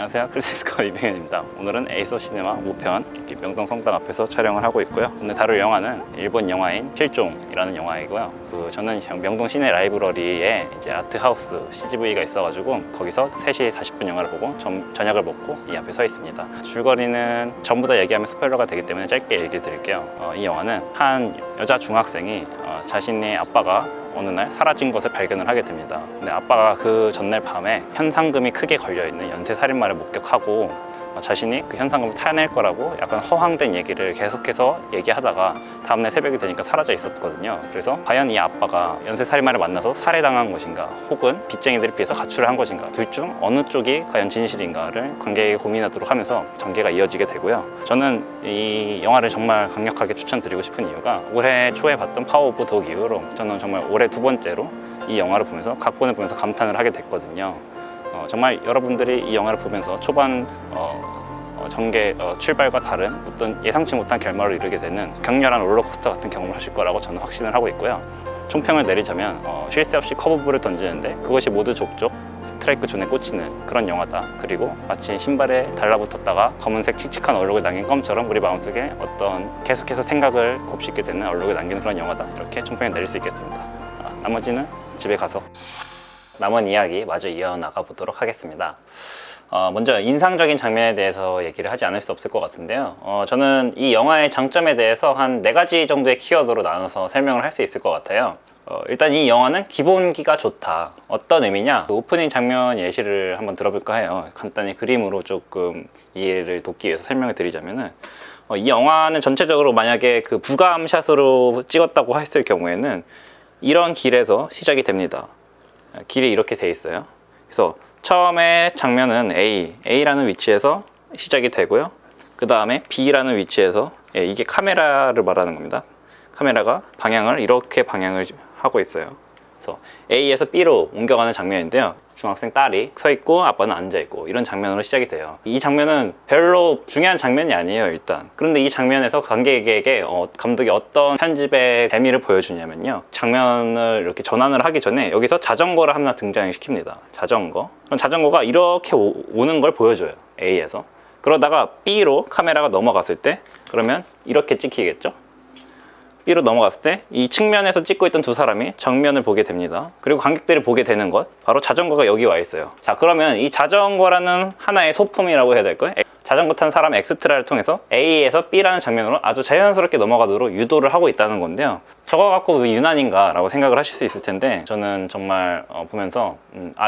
안녕하세요, 크리스티스커 이병현입니다. 오늘은 에이소 시네마 5편 명동 성당 앞에서 촬영을 하고 있고요. 오늘 다룰 영화는 일본 영화인 실종이라는 영화이고요. 저는 명동 시내 라이브러리에 이제 아트하우스 CGV가 있어가지고 거기서 3시 40분 영화를 보고 저녁을 먹고 이 앞에 서 있습니다. 줄거리는 전부 다 얘기하면 스포일러가 되기 때문에 짧게 얘기 드릴게요. 이 영화는 한 여자 중학생이 자신의 아빠가 어느 날 사라진 것을 발견을 하게 됩니다. 근데 아빠가 그 전날 밤에 현상금이 크게 걸려있는 연쇄살인마를 목격하고 자신이 그 현상금을 타낼 거라고 약간 허황된 얘기를 계속해서 얘기하다가 다음날 새벽이 되니까 사라져 있었거든요. 그래서 과연 이 아빠가 연쇄살인마를 만나서 살해당한 것인가, 혹은 빚쟁이들에 비해서 가출을 한 것인가, 둘 중 어느 쪽이 과연 진실인가를 관객에게 고민하도록 하면서 전개가 이어지게 되고요. 저는 이 영화를 정말 강력하게 추천드리고 싶은 이유가 올해 초에 봤던 파워 오브 독 이후로 저는 정말 올해 2번째로 이 영화를 보면서 각본을 보면서 감탄을 하게 됐거든요. 정말 여러분들이 이 영화를 보면서 초반 전개 출발과 다른 어떤 예상치 못한 결말을 이루게 되는 격렬한 롤러코스터 같은 경험을 하실 거라고 저는 확신을 하고 있고요. 총평을 내리자면 쉴 새 없이 커브볼을 던지는데 그것이 모두 족족 스트라이크 존에 꽂히는 그런 영화다. 그리고 마치 신발에 달라붙었다가 검은색 칙칙한 얼룩을 남긴 껌처럼 우리 마음속에 어떤 계속해서 생각을 곱씹게 되는 얼룩을 남기는 그런 영화다. 이렇게 총평을 내릴 수 있겠습니다. 나머지는 집에 가서 남은 이야기 마저 이어나가 보도록 하겠습니다. 먼저 인상적인 장면에 대해서 얘기를 하지 않을 수 없을 것 같은데요. 저는 이 영화의 장점에 대해서 한 4가지 정도의 키워드로 나눠서 설명을 할 수 있을 것 같아요. 일단 이 영화는 기본기가 좋다. 어떤 의미냐? 오프닝 장면 예시를 한번 들어볼까 해요. 간단히 그림으로 조금 이해를 돕기 위해서 설명을 드리자면은 이 영화는 전체적으로 만약에 그 부감샷으로 찍었다고 했을 경우에는 이런 길에서 시작이 됩니다. 길이 이렇게 돼 있어요. 그래서 처음에 장면은 A라는 위치에서 시작이 되고요. 그 다음에 B라는 위치에서 이게 카메라를 말하는 겁니다. 카메라가 방향을 이렇게 방향을 하고 있어요. 그래서 A에서 B로 옮겨가는 장면인데요. 중학생 딸이 서 있고 아빠는 앉아 있고 이런 장면으로 시작이 돼요. 이 장면은 별로 중요한 장면이 아니에요, 일단. 그런데 이 장면에서 관객에게 감독이 어떤 편집의 재미를 보여주냐면요, 장면을 이렇게 전환을 하기 전에 여기서 자전거를 하나 등장시킵니다. 자전거. 그럼 자전거가 이렇게 오는 걸 보여줘요, A에서. 그러다가 B로 카메라가 넘어갔을 때 그러면 이렇게 찍히겠죠. B로 넘어갔을 때 이 측면에서 찍고 있던 두 사람이 정면을 보게 됩니다. 그리고 관객들이 보게 되는 것, 바로 자전거가 여기 와 있어요. 자, 그러면 이 자전거라는 하나의 소품이라고 해야 될까요? 자전거 탄 사람 엑스트라를 통해서 A에서 B라는 장면으로 아주 자연스럽게 넘어가도록 유도를 하고 있다는 건데요. 저거 갖고 왜 유난인가 라고 생각을 하실 수 있을 텐데, 저는 정말 보면서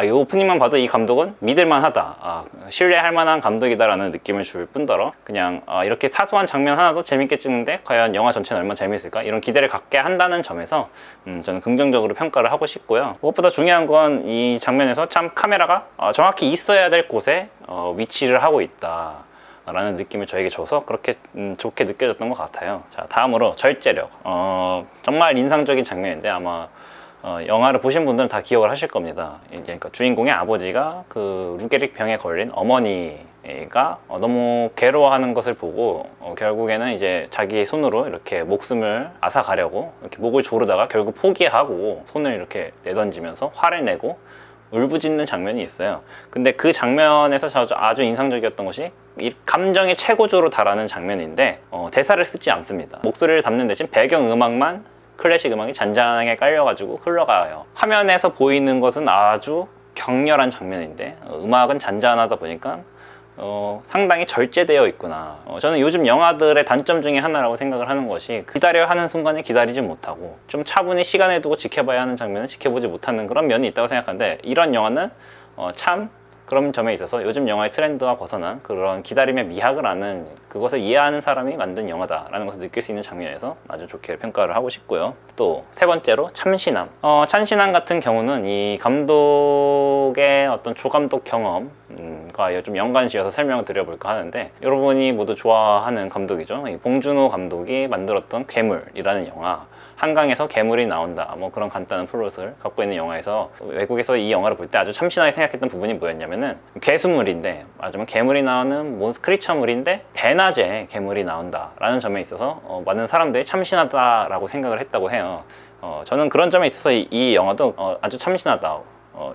이 오프닝만 봐도 이 감독은 믿을만 하다, 신뢰할 만한 감독이다 라는 느낌을 줄 뿐더러 그냥 이렇게 사소한 장면 하나도 재밌게 찍는데 과연 영화 전체는 얼마나 재밌을까, 이런 기대를 갖게 한다는 점에서 저는 긍정적으로 평가를 하고 싶고요. 무엇보다 중요한 건 이 장면에서 참 카메라가 정확히 있어야 될 곳에 위치를 하고 있다 라는 느낌을 저에게 줘서 그렇게 좋게 느껴졌던 것 같아요. 자, 다음으로 절제력. 정말 인상적인 장면인데 아마 영화를 보신 분들은 다 기억을 하실 겁니다. 이제 그러니까 주인공의 아버지가 그 루게릭 병에 걸린 어머니가 너무 괴로워하는 것을 보고 결국에는 이제 자기 손으로 이렇게 목숨을 앗아가려고 이렇게 목을 조르다가 결국 포기하고 손을 이렇게 내던지면서 화를 내고 울부짖는 장면이 있어요. 근데 그 장면에서 아주 인상적이었던 것이 이 감정이 최고조로 달하는 장면인데 대사를 쓰지 않습니다. 목소리를 담는 대신 배경음악만 클래식 음악이 잔잔하게 깔려가지고 흘러가요. 화면에서 보이는 것은 아주 격렬한 장면인데 음악은 잔잔하다 보니까 상당히 절제되어 있구나. 저는 요즘 영화들의 단점 중에 하나라고 생각을 하는 것이 기다려야 하는 순간에 기다리지 못하고 좀 차분히 시간을 두고 지켜봐야 하는 장면을 지켜보지 못하는 그런 면이 있다고 생각하는데, 이런 영화는 참 그런 점에 있어서 요즘 영화의 트렌드와 벗어난 그런 기다림의 미학을 아는, 그것을 이해하는 사람이 만든 영화다라는 것을 느낄 수 있는 장면에서 아주 좋게 평가를 하고 싶고요. 또 3번째로 참신함. 참신함 같은 경우는 이 감독의 어떤 조감독 경험과 좀 연관지어서 설명을 드려볼까 하는데, 여러분이 모두 좋아하는 감독이죠. 봉준호 감독이 만들었던 괴물이라는 영화, 한강에서 괴물이 나온다, 뭐 그런 간단한 플롯을 갖고 있는 영화에서 외국에서 이 영화를 볼 때 아주 참신하게 생각했던 부분이 뭐였냐면은, 괴수물인데, 맞으면 괴물이 나오는 크리처물인데 대낮에 괴물이 나온다 라는 점에 있어서 많은 사람들이 참신하다라고 생각을 했다고 해요. 저는 그런 점에 있어서 이 영화도 아주 참신하다.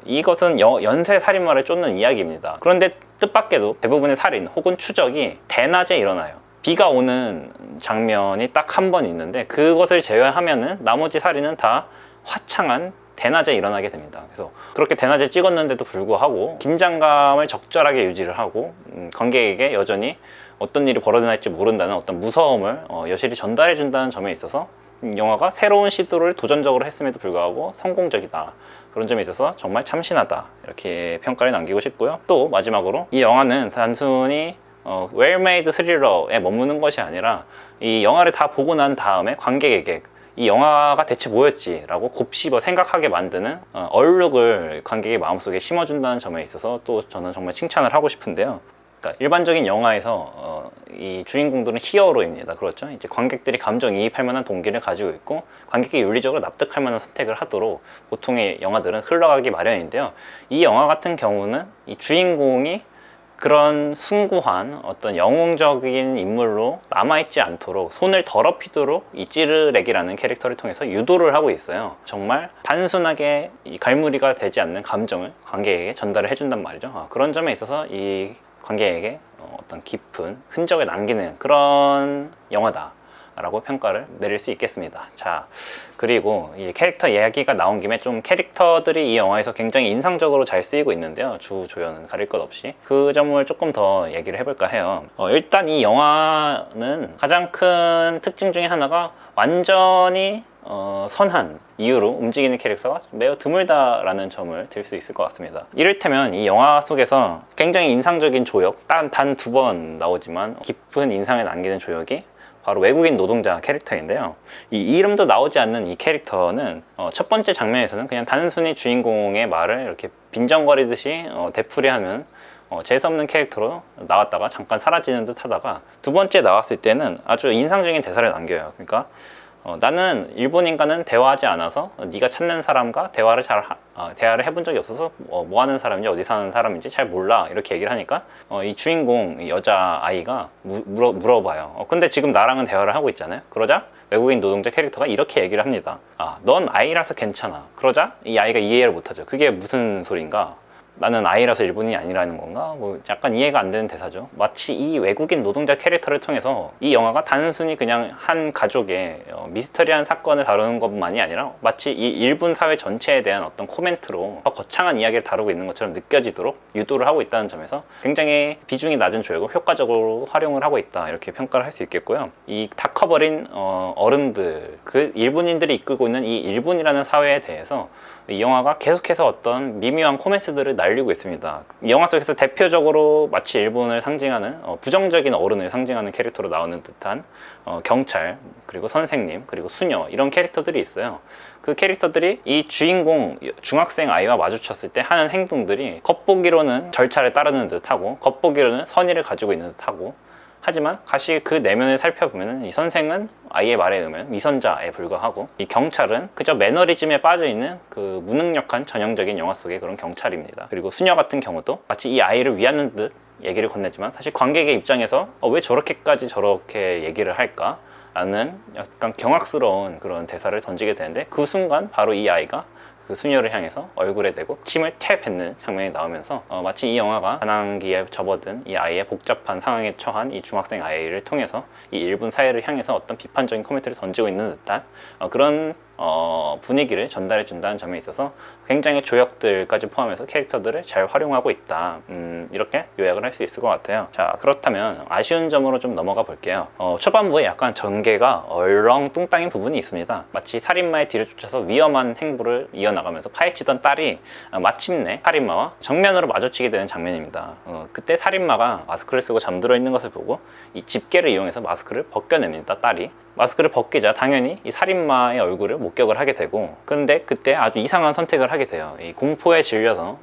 이것은 연쇄살인마를 쫓는 이야기입니다. 그런데 뜻밖에도 대부분의 살인 혹은 추적이 대낮에 일어나요. 비가 오는 장면이 딱 한 번 있는데 그것을 제외하면은 나머지 살인은 다 화창한 대낮에 일어나게 됩니다. 그래서 그렇게 대낮에 찍었는데도 불구하고 긴장감을 적절하게 유지를 하고 관객에게 여전히 어떤 일이 벌어질지 모른다는 어떤 무서움을 여실히 전달해 준다는 점에 있어서 영화가 새로운 시도를 도전적으로 했음에도 불구하고 성공적이다. 그런 점에 있어서 정말 참신하다. 이렇게 평가를 남기고 싶고요. 또 마지막으로 이 영화는 단순히 웰메이드 스릴러에 머무는 것이 아니라 이 영화를 다 보고 난 다음에 관객에게 이 영화가 대체 뭐였지? 라고 곱씹어 생각하게 만드는 얼룩을 관객의 마음속에 심어준다는 점에 있어서 또 저는 정말 칭찬을 하고 싶은데요. 그러니까 일반적인 영화에서 이 주인공들은 히어로입니다. 그렇죠? 이제 관객들이 감정이입할 만한 동기를 가지고 있고 관객이 윤리적으로 납득할 만한 선택을 하도록 보통의 영화들은 흘러가기 마련인데요. 이 영화 같은 경우는 이 주인공이 그런 숭고한 어떤 영웅적인 인물로 남아있지 않도록 손을 더럽히도록 이 찌르렉이라는 캐릭터를 통해서 유도를 하고 있어요. 정말 단순하게 이 갈무리가 되지 않는 감정을 관객에게 전달을 해준단 말이죠. 그런 점에 있어서 이 관객에게 어떤 깊은 흔적을 남기는 그런 영화다 라고 평가를 내릴 수 있겠습니다. 자, 그리고 이 캐릭터 이야기가 나온 김에 좀 캐릭터들이 이 영화에서 굉장히 인상적으로 잘 쓰이고 있는데요. 주 조연은 가릴 것 없이 그 점을 조금 더 얘기를 해볼까 해요. 일단 이 영화는 가장 큰 특징 중에 하나가 완전히 선한 이유로 움직이는 캐릭터가 매우 드물다라는 점을 들 수 있을 것 같습니다. 이를테면 이 영화 속에서 굉장히 인상적인 조역, 단 두 번 나오지만 깊은 인상을 남기는 조역이 바로 외국인 노동자 캐릭터인데요. 이 이름도 나오지 않는 이 캐릭터는 첫 번째 장면에서는 그냥 단순히 주인공의 말을 이렇게 빈정거리듯이 되풀이하는 재수없는 캐릭터로 나왔다가 잠깐 사라지는 듯 하다가 두 번째 나왔을 때는 아주 인상적인 대사를 남겨요. 그러니까 나는 일본인과는 대화하지 않아서 네가 찾는 사람과 대화를 해본 적이 없어서 뭐 하는 사람인지 어디 사는 사람인지 잘 몰라 이렇게 얘기를 하니까 이 주인공 여자 아이가 물어봐요. 근데 지금 나랑은 대화를 하고 있잖아요. 그러자 외국인 노동자 캐릭터가 이렇게 얘기를 합니다. 넌 아이라서 괜찮아. 그러자 이 아이가 이해를 못하죠. 그게 무슨 소린가? 나는 아이라서 일본인이 아니라는 건가? 뭐 약간 이해가 안 되는 대사죠. 마치 이 외국인 노동자 캐릭터를 통해서 이 영화가 단순히 그냥 한 가족의 미스터리한 사건을 다루는 것만이 아니라 마치 이 일본 사회 전체에 대한 어떤 코멘트로 더 거창한 이야기를 다루고 있는 것처럼 느껴지도록 유도를 하고 있다는 점에서 굉장히 비중이 낮은 조역을 효과적으로 활용을 하고 있다 이렇게 평가를 할 수 있겠고요. 이 다 커버린 어른들, 그 일본인들이 이끌고 있는 이 일본이라는 사회에 대해서 이 영화가 계속해서 어떤 미묘한 코멘트들을 날리고 있습니다. 이 영화 속에서 대표적으로 마치 일본을 상징하는 부정적인 어른을 상징하는 캐릭터로 나오는 듯한 경찰, 그리고 선생님, 그리고 수녀 이런 캐릭터들이 있어요. 그 캐릭터들이 이 주인공 중학생 아이와 마주쳤을 때 하는 행동들이 겉보기로는 절차를 따르는 듯하고 겉보기로는 선의를 가지고 있는 듯하고 하지만 다시 그 내면을 살펴보면 이 선생은 아이의 말에 의하면 미선자에 불과하고 이 경찰은 그저 매너리즘에 빠져있는 그 무능력한 전형적인 영화 속의 그런 경찰입니다. 그리고 수녀 같은 경우도 마치 이 아이를 위하는 듯 얘기를 건네지만 사실 관객의 입장에서 왜 저렇게까지 저렇게 얘기를 할까? 라는 약간 경악스러운 그런 대사를 던지게 되는데 그 순간 바로 이 아이가 그 수녀를 향해서 얼굴에 대고 침을 태 뱉는 장면이 나오면서 마치 이 영화가 반항기에 접어든 이 아이의 복잡한 상황에 처한 이 중학생 아이를 통해서 이 일본 사회를 향해서 어떤 비판적인 코멘트를 던지고 있는 듯한 그런 분위기를 전달해 준다는 점에 있어서 굉장히 조역들까지 포함해서 캐릭터들을 잘 활용하고 있다 이렇게 요약을 할 수 있을 것 같아요. 자, 그렇다면 아쉬운 점으로 좀 넘어가 볼게요. 초반부에 약간 전개가 얼렁뚱땅인 부분이 있습니다. 마치 살인마의 뒤를 쫓아서 위험한 행보를 이어나가면서 파헤치던 딸이 마침내 살인마와 정면으로 마주치게 되는 장면입니다. 그때 살인마가 마스크를 쓰고 잠들어 있는 것을 보고 이 집게를 이용해서 마스크를 벗겨냅니다. 딸이 마스크를 벗기자 당연히 이 살인마의 얼굴을 목격을 하게 되고, 근데 그때 아주 이상한 선택을 하게 돼요. 이 공포에 질려서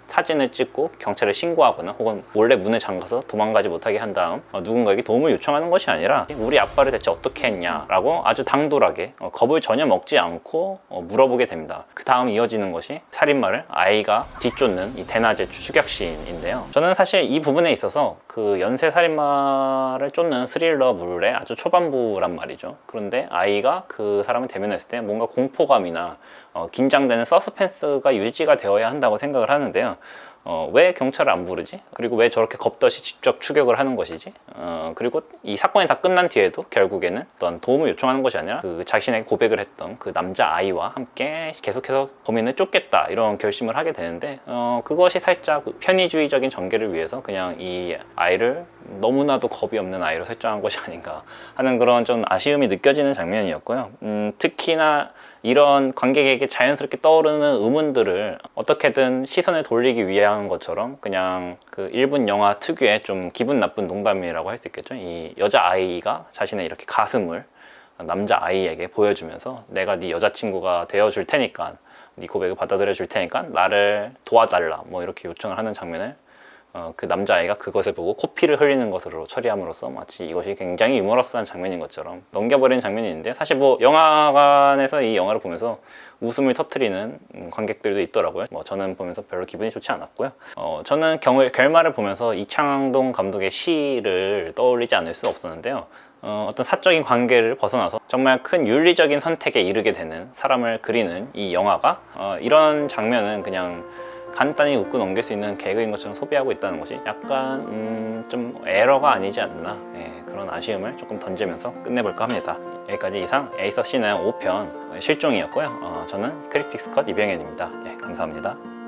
사진을 찍고 경찰에 신고하거나 혹은 몰래 문을 잠가서 도망가지 못하게 한 다음 누군가에게 도움을 요청하는 것이 아니라 우리 아빠를 대체 어떻게 했냐 라고 아주 당돌하게 겁을 전혀 먹지 않고 물어보게 됩니다. 그 다음 이어지는 것이 살인마를 아이가 뒤쫓는 이 대낮의 추격신인데요. 저는 사실 이 부분에 있어서 그 연쇄 살인마를 쫓는 스릴러물의 아주 초반부란 말이죠. 그런데 아이가 그 사람을 대면했을 때 뭔가 공포감이나 긴장되는 서스펜스가 유지가 되어야 한다고 생각을 하는데요. 왜 경찰을 안 부르지? 그리고 왜 저렇게 겁없이 직접 추격을 하는 것이지? 그리고 이 사건이 다 끝난 뒤에도 결국에는 어떤 도움을 요청하는 것이 아니라 그 자신에게 고백을 했던 그 남자 아이와 함께 계속해서 범인을 쫓겠다 이런 결심을 하게 되는데 그것이 살짝 편의주의적인 전개를 위해서 그냥 이 아이를 너무나도 겁이 없는 아이로 설정한 것이 아닌가 하는 그런 좀 아쉬움이 느껴지는 장면이었고요. 특히나 이런 관객에게 자연스럽게 떠오르는 의문들을 어떻게든 시선을 돌리기 위한 것처럼 그냥 그 일본 영화 특유의 좀 기분 나쁜 농담이라고 할 수 있겠죠. 이 여자아이가 자신의 이렇게 가슴을 남자아이에게 보여주면서 내가 네 여자친구가 되어줄 테니까 네 고백을 받아들여 줄 테니까 나를 도와달라 뭐 이렇게 요청을 하는 장면을 그 남자아이가 그것을 보고 코피를 흘리는 것으로 처리함으로써 마치 이것이 굉장히 유머러스한 장면인 것처럼 넘겨버리는 장면이 있는데 사실 뭐 영화관에서 이 영화를 보면서 웃음을 터뜨리는 관객들도 있더라고요. 뭐 저는 보면서 별로 기분이 좋지 않았고요. 저는 결말을 보면서 이창동 감독의 시를 떠올리지 않을 수 없었는데요. 어떤 사적인 관계를 벗어나서 정말 큰 윤리적인 선택에 이르게 되는 사람을 그리는 이 영화가 이런 장면은 그냥 간단히 웃고 넘길 수 있는 개그인 것처럼 소비하고 있다는 것이 약간 좀 에러가 아니지 않나 그런 아쉬움을 조금 던지면서 끝내볼까 합니다. 여기까지 이상 에이서 시즌 5편 실종이었고요. 저는 크리틱스 컷 이병현입니다. 감사합니다.